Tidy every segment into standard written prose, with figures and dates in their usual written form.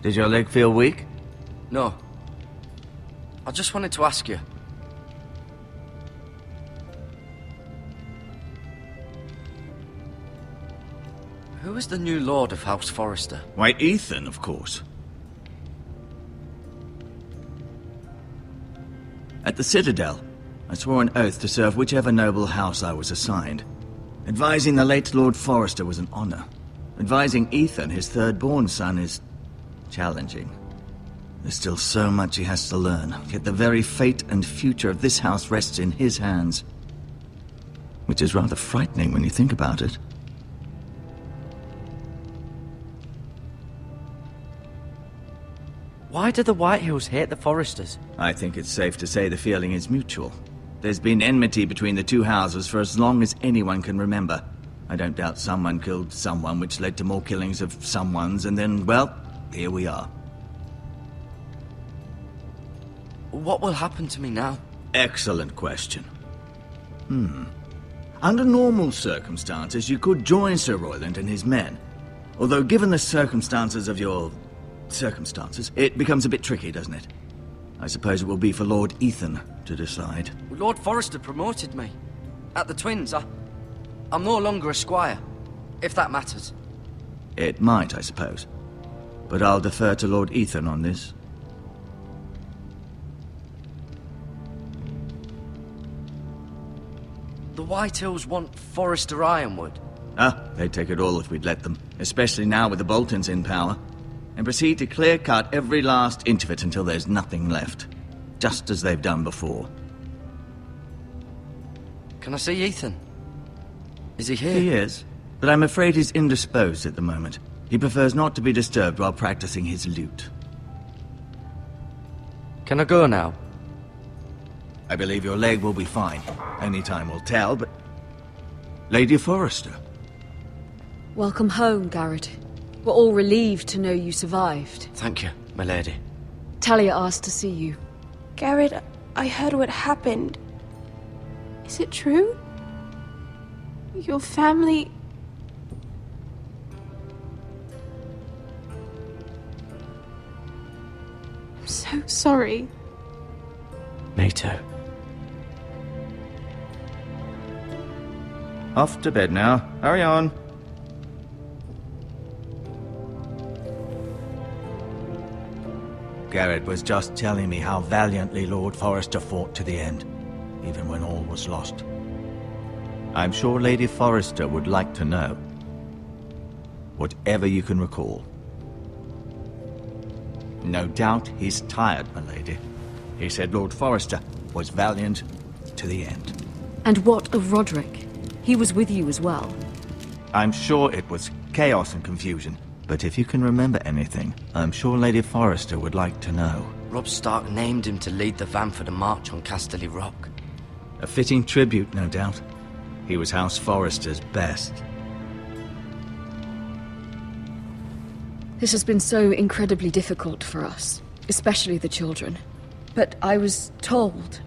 Did your leg feel weak? No. I just wanted to ask you. Who is the new Lord of House Forrester? Why, Ethan, of course. At the Citadel, I swore an oath to serve whichever noble house I was assigned. Advising the late Lord Forrester was an honor. Advising Ethan, his third-born son, is challenging. There's still so much he has to learn, yet the very fate and future of this house rests in his hands. Which is rather frightening when you think about it. Why do the Whitehills hate the Forresters? I think it's safe to say the feeling is mutual. There's been enmity between the two houses for as long as anyone can remember. I don't doubt someone killed someone, which led to more killings of someones, and then, well, here we are. What will happen to me now? Excellent question. Under normal circumstances, you could join Sir Royland and his men. Although, given the circumstances of your circumstances, it becomes a bit tricky, doesn't it? I suppose it will be for Lord Ethan to decide. Lord Forrester promoted me. At the Twins, I'm no longer a squire, if that matters. It might, I suppose. But I'll defer to Lord Ethan on this. The Whitehills want Forrester Ironwood. They'd take it all if we'd let them, especially now with the Boltons in power, and proceed to clear-cut every last inch of it until there's nothing left, just as they've done before. Can I see Ethan? Is he here? He is, but I'm afraid he's indisposed at the moment. He prefers not to be disturbed while practicing his lute. Can I go now? I believe your leg will be fine. Only time will tell, but... Lady Forrester. Welcome home, Garrett. We're all relieved to know you survived. Thank you, my lady. Talia asked to see you. Garrett, I heard what happened. Is it true? Your family... I'm so sorry. Me too. Off to bed now. Hurry on. Garrett was just telling me how valiantly Lord Forrester fought to the end, even when all was lost. I'm sure Lady Forrester would like to know. Whatever you can recall. No doubt he's tired, my lady. He said Lord Forrester was valiant to the end. And what of Roderick? He was with you as well. I'm sure it was chaos and confusion. But if you can remember anything, I'm sure Lady Forrester would like to know. Robb Stark named him to lead the van for the march on Casterly Rock. A fitting tribute, no doubt. He was House Forrester's best. This has been so incredibly difficult for us, especially the children. But I was told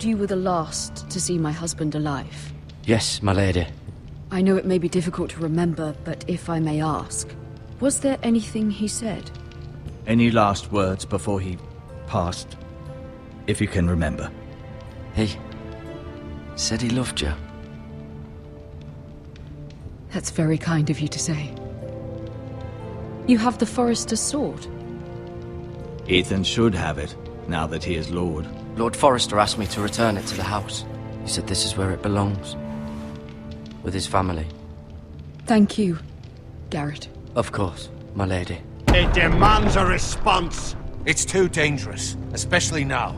you were the last to see my husband alive. Yes, my lady. I know it may be difficult to remember, but if I may ask, was there anything he said? Any last words before he passed? If you can remember. He said he loved you. That's very kind of you to say. You have the Forrester's sword. Ethan should have it, now that he is Lord. Lord Forrester asked me to return it to the house. He said this is where it belongs. With his family. Thank you, Garrett. Of course, my lady. It demands a response. It's too dangerous, especially now.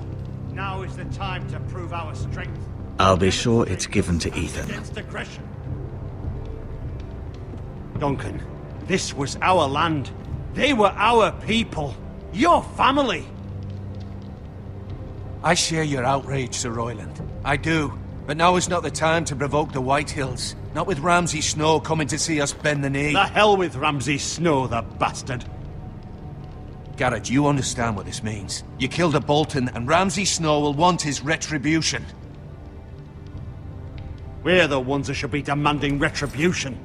Now is the time to prove our strength. I'll be sure it's given to Ethan. Against aggression. Duncan, this was our land. They were our people. Your family. I share your outrage, Sir Royland. I do. But now is not the time to provoke the Whitehills. Not with Ramsay Snow coming to see us bend the knee. The hell with Ramsay Snow, the bastard. Garrett, you understand what this means. You killed a Bolton, and Ramsay Snow will want his retribution. We're the ones that should be demanding retribution.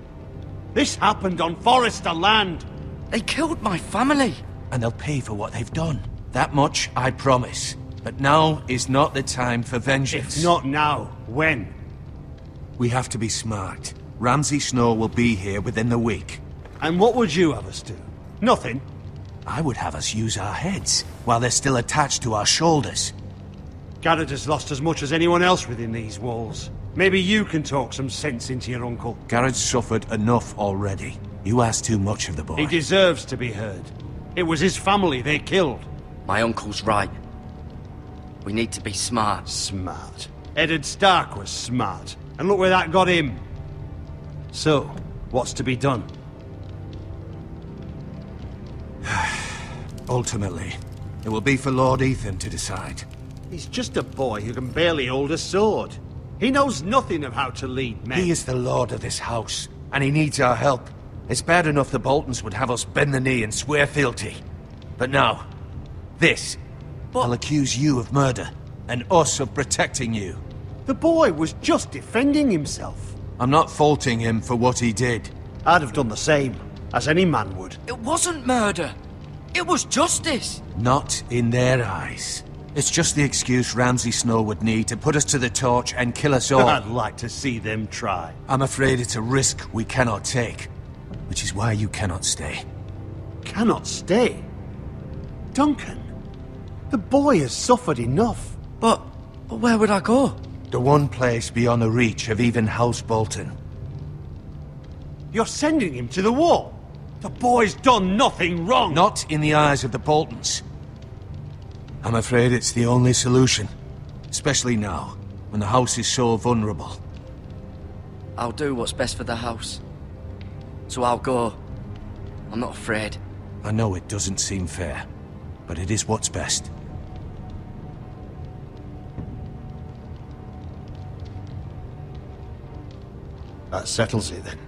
This happened on Forrester land. They killed my family. And they'll pay for what they've done. That much I promise. But now is not the time for vengeance. If not now, when? We have to be smart. Ramsay Snow will be here within the week. And what would you have us do? Nothing? I would have us use our heads, while they're still attached to our shoulders. Garrett has lost as much as anyone else within these walls. Maybe you can talk some sense into your uncle. Garrett's suffered enough already. You ask too much of the boy. He deserves to be heard. It was his family they killed. My uncle's right. We need to be smart. Smart. Eddard Stark was smart. And look where that got him. So, what's to be done? Ultimately, it will be for Lord Ethan to decide. He's just a boy who can barely hold a sword. He knows nothing of how to lead men. He is the lord of this house, and he needs our help. It's bad enough the Boltons would have us bend the knee and swear fealty. But now, this. I'll accuse you of murder, and us of protecting you. The boy was just defending himself. I'm not faulting him for what he did. I'd have done the same, as any man would. It wasn't murder. It was justice. Not in their eyes. It's just the excuse Ramsay Snow would need to put us to the torch and kill us all. I'd like to see them try. I'm afraid it's a risk we cannot take, which is why you cannot stay. Cannot stay? Duncan, the boy has suffered enough. But where would I go? The one place beyond the reach of even House Bolton. You're sending him to the wall? The boy's done nothing wrong! Not in the eyes of the Boltons. I'm afraid it's the only solution. Especially now, when the house is so vulnerable. I'll do what's best for the house. So I'll go. I'm not afraid. I know it doesn't seem fair, but it is what's best. That settles it then.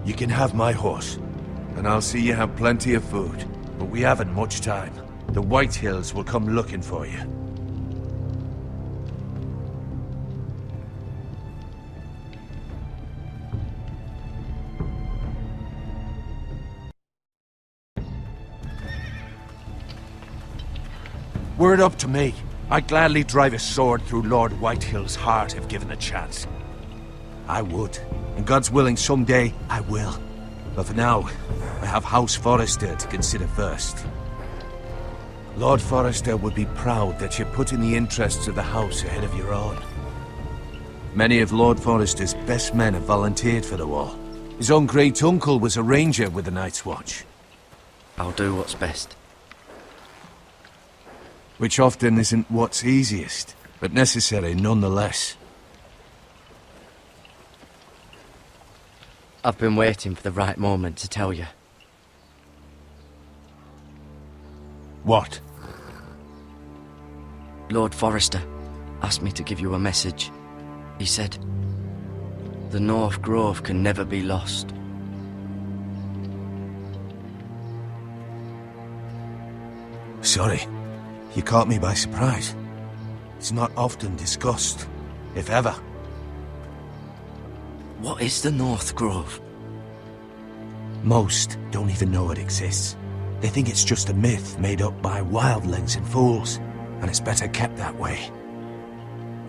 You can have my horse, and I'll see you have plenty of food. But we haven't much time. The White Hills will come looking for you. Were it up to me, I'd gladly drive a sword through Lord Whitehill's heart if given the chance. I would, and God's willing someday I will. But for now, I have House Forrester to consider first. Lord Forrester would be proud that you're putting the interests of the house ahead of your own. Many of Lord Forrester's best men have volunteered for the war. His own great-uncle was a ranger with the Night's Watch. I'll do what's best. Which often isn't what's easiest, but necessary nonetheless. I've been waiting for the right moment to tell you. What? Lord Forrester asked me to give you a message. He said, the North Grove can never be lost. Sorry. You caught me by surprise. It's not often discussed, if ever. What is the North Grove? Most don't even know it exists. They think it's just a myth made up by wildlings and fools, and it's better kept that way.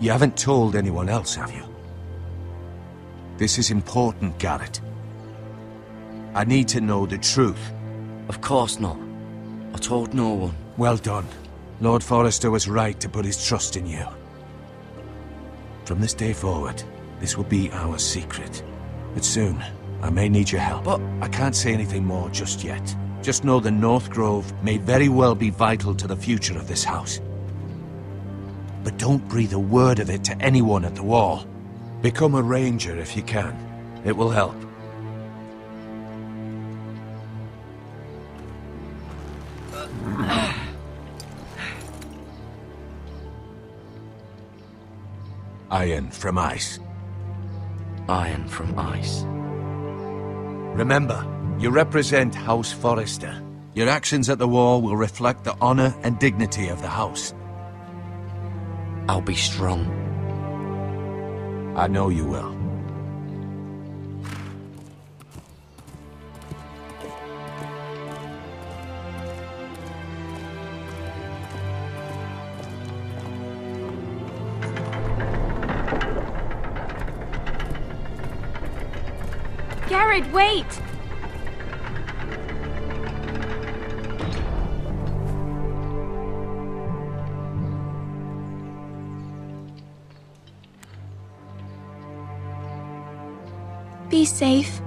You haven't told anyone else, have you? This is important, Garrett. I need to know the truth. Of course not. I told no one. Well done. Lord Forrester was right to put his trust in you. From this day forward, this will be our secret. But soon, I may need your help. But I can't say anything more just yet. Just know the North Grove may very well be vital to the future of this house. But don't breathe a word of it to anyone at the wall. Become a ranger if you can. It will help. Iron from ice. Iron from ice. Remember, you represent House Forrester. Your actions at the war will reflect the honor and dignity of the house. I'll be strong. I know you will. Garrett, wait! Be safe.